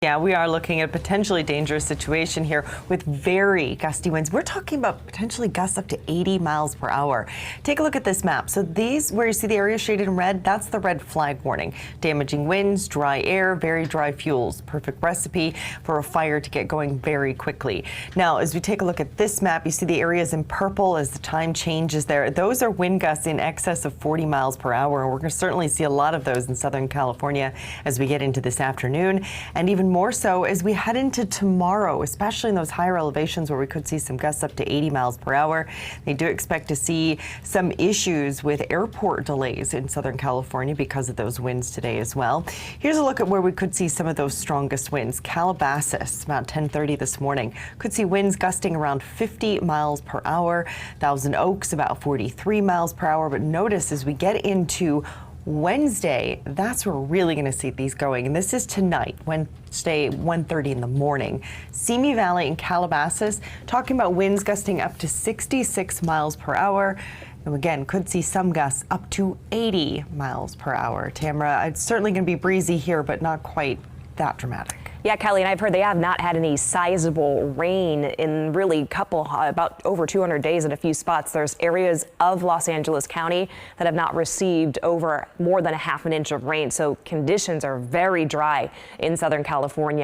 Yeah, we are looking at a potentially dangerous situation here with very gusty winds. We're talking about potentially gusts up to 80 miles per hour. Take a look at this map. So these, where you see the area shaded in red, that's the red flag warning. Damaging winds, dry air, very dry fuels. Perfect recipe for a fire to get going very quickly. Now, as we take a look at this map, you see the areas in purple as the time changes there. Those are wind gusts in excess of 40 miles per hour. And we're going to certainly see a lot of those in Southern California as we get into this afternoon, and even more so as we head into tomorrow, especially in those higher elevations where we could see some gusts up to 80 miles per hour. They do expect to see some issues with airport delays in Southern California because of those winds today as well. Here's a look at where we could see some of those strongest winds. Calabasas, about 10:30 this morning, could see winds gusting around 50 miles per hour. Thousand Oaks, about 43 miles per hour. But notice as we get into Wednesday, that's where we're really going to see these going. And this is tonight, Wednesday, 1:30 in the morning. Simi Valley and Calabasas, talking about winds gusting up to 66 miles per hour. And again, could see some gusts up to 80 miles per hour. Tamara, it's certainly going to be breezy here, but not quite that dramatic. Yeah, Kelly, and I've heard they have not had any sizable rain in really about over 200 days in a few spots. There's areas of Los Angeles County that have not received over more than a half an inch of rain. So conditions are very dry in Southern California.